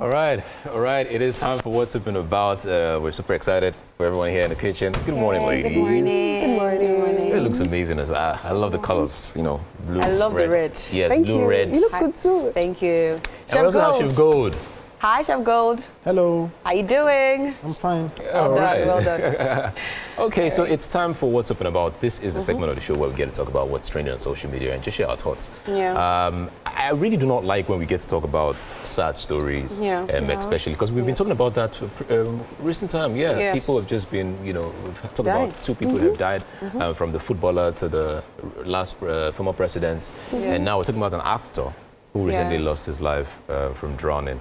All right. It is time for What's Up and About. We're super excited for everyone here in the kitchen. Good morning, ladies. Good morning. It looks amazing as well. I love the colors, blue, I love red. the red. Yes, Thank blue, you. red. You look good too. Thank you. And we also have Chef Gold. Hi, Chef Gold. Hello, How you doing? I'm fine. All right. Well done. Okay, so it's time for What's Up and About. This is a segment of the show where we get to talk about what's trending on social media and just share our thoughts. Yeah. I really do not like when we get to talk about sad stories, especially because we've been talking about that for recent time. Yeah, Yes. people have just been, we've talked Died. about two people who have died, from the footballer to the last former president, and now we're talking about an actor who recently Yes. lost his life from drowning.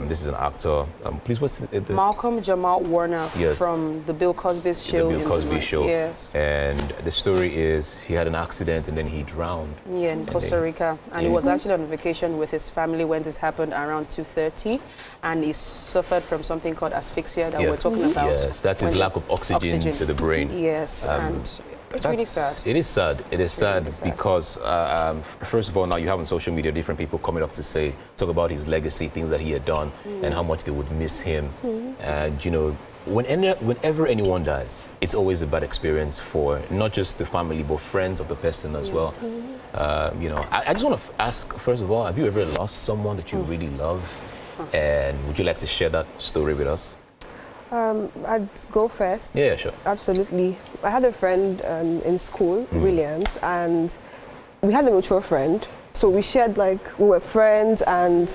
This is an actor. Please, what's the Malcolm-Jamal Warner Yes. from the Bill Cosby Show. the Bill Cosby Show? Yes. And the story is he had an accident and then he drowned. Yeah, in Costa Rica. And he was actually on vacation with his family when this happened around 2:30. And he suffered from something called asphyxia that we're talking about. Yes, that's his lack of oxygen to the brain. Yes, and it's really sad. It is sad. It is sad really sad. because, first of all, now you have on social media different people coming up to talk about his legacy, things that he had done, and how much they would miss him. And, whenever anyone dies, it's always a bad experience for not just the family, but friends of the person as well. I just want to ask, first of all, have you ever lost someone that you really love? And would you like to share that story with us? I'd go first. Yeah, sure. Absolutely. I had a friend in school, Williams, and we had a mutual friend. So we shared, we were friends, and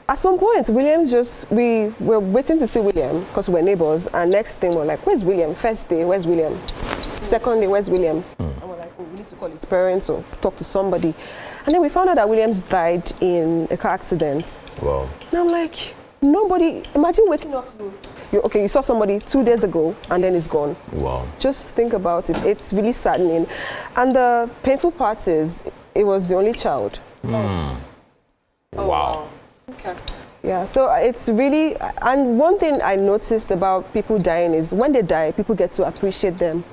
at some point, Williams we were waiting to see William because we were neighbors, and next thing we're like, where's William? First day, where's William? Second day, where's William? And we're like, we need to call his parents or talk to somebody. And then we found out that Williams died in a car accident. Wow. And I'm like, nobody, imagine waking up to, you saw somebody 2 days ago and then it's gone. Wow. Just think about it. It's really saddening. And the painful part is, it was the only child. Oh, Wow. Okay. Yeah, so it's really, and one thing I noticed about people dying is when they die, people get to appreciate them.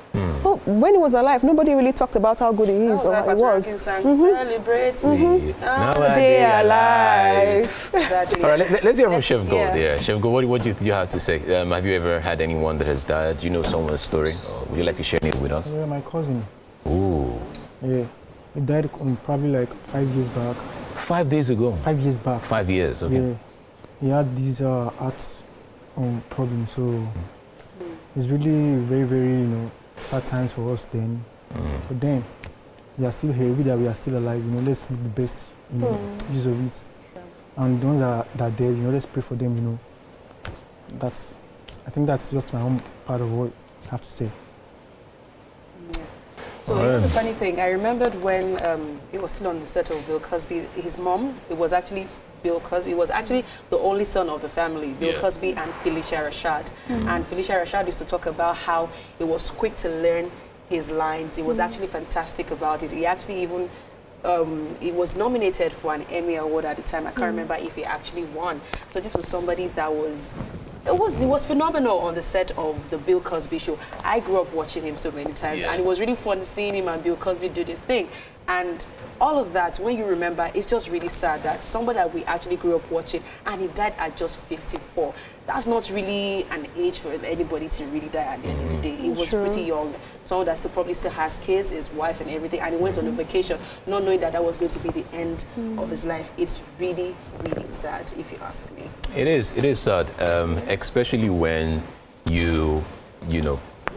Oh, when he was alive, nobody really talked about how good he is or how he was. Celebrate me. Now They are alive. Exactly. All right, let's hear from Chef Gold. Yeah. Yeah, Chef Gold, what do you have to say? Have you ever had anyone that has died? Do you know someone's story? Or would you like to share it with us? Yeah, my cousin. Ooh. Yeah, he died probably like 5 years back. 5 days ago? 5 years back. 5 years, okay. Yeah, he had these heart problem, so it's really very, very, sad times for us then. But then, we are still here, we are still alive, let's make the best, use of it. Sure. And the ones that are dead, let's pray for them, I think that's just my own part of what I have to say. So here's the funny thing. I remembered when he was still on the set of Bill Cosby, his mom, it was actually Bill Cosby, was actually the only son of the family, Bill Cosby and Felicia Rashad. And Felicia Rashad used to talk about how he was quick to learn his lines. He was actually fantastic about it. He actually even he was nominated for an Emmy Award at the time. I can't remember if he actually won. So this was somebody that he was phenomenal on the set of the Bill Cosby Show. I grew up watching him so many times, and it was really fun seeing him and Bill Cosby do this thing. And all of that, when you remember, it's just really sad that somebody that we actually grew up watching, and he died at just 54. That's not really an age for anybody to really die at the end of the day. He was pretty young. Someone that probably still has kids, his wife and everything, and he went on a vacation not knowing that was going to be the end of his life. It's really, really sad, if you ask me. It is sad, especially when you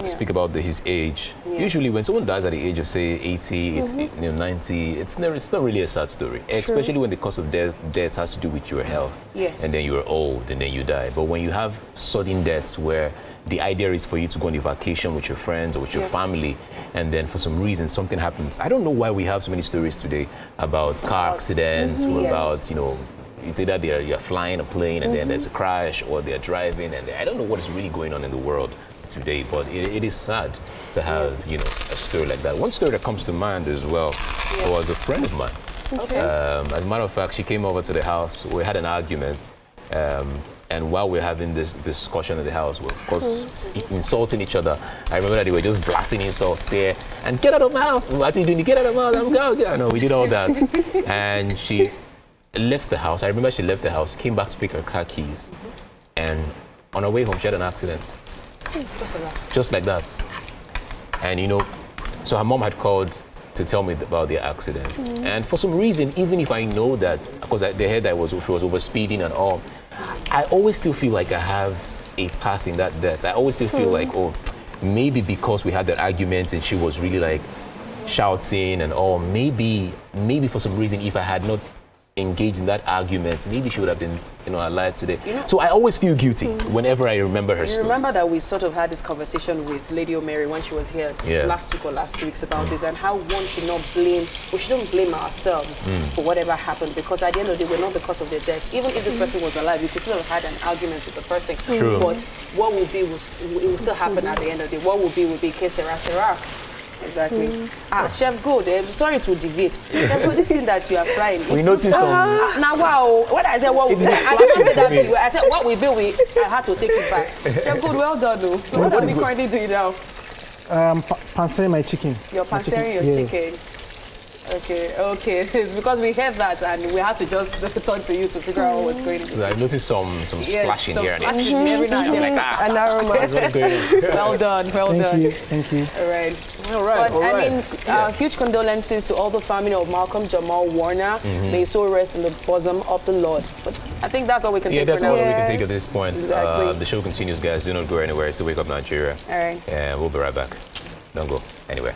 speak about his age. Usually when someone dies at the age of, say, 80, 90, it's not really a sad story, especially when the cause of death has to do with your health. Yes. And then you're old and then you die. But when you have sudden deaths where the idea is for you to go on a vacation with your friends or with your family, and then for some reason something happens. I don't know why we have so many stories today about car accidents or about, it's either you're flying a plane and then there's a crash, or they're driving, and I don't know what is really going on in the world today, but it is sad to have a story like that. One story that comes to mind as well was a friend of mine. Okay. As a matter of fact, she came over to the house. We had an argument, and while we were having this discussion in the house, we were of course insulting each other. I remember that they were just blasting insults there, and get out of my house. What are you doing? Get out of my house. I'm going. No, we did all that, and she left the house. I remember she left the house, came back to pick her car keys, and on her way home, she had an accident. Just like that. Just like that. And you know, so her mom had called to tell me about the accident. And for some reason, even if I know that, because they heard that she was over speeding and all, I always still feel like I have a path in that death. I always still feel like, oh, maybe because we had that argument and she was really like shouting and all, maybe for some reason, if I had not engaged in that argument, maybe she would have been, you know, alive today. You know, so I always feel guilty whenever I remember her story. You remember that we sort of had this conversation with Lady O'Mary when she was here last week or last 2 weeks about this, and how one should not blame, we shouldn't blame ourselves for whatever happened, because at the end of the day, we're not the cause of their deaths. Even if this person was alive, you could still have had an argument with the person. True. But what will be, it will still happen at the end of the day. What will be que sera, sera. Exactly. Chef Good, sorry to deviate. Chef Good, this thing that you are flying. We noticed some. Now, wow, when I said what we be, I didn't say that to you. I said what we be, I had to take it back. Chef Good, well done, though. So what are we currently doing now? Pansering my chicken. You're pansering your chicken. Okay. Because we heard that and we had to just turn to you to figure out what was going on. I noticed some splashing here and there. Every now and then. An aroma. Well done. Thank you. All right. But I mean, huge condolences to all the family of Malcolm-Jamal Warner. May his soul rest in the bosom of the Lord. But I think that's all we can take for now. Yeah, that's all we can take at this point. Exactly. The show continues, guys. Do not go anywhere. It's the Wake Up Nigeria. All right. And we'll be right back. Don't go anywhere.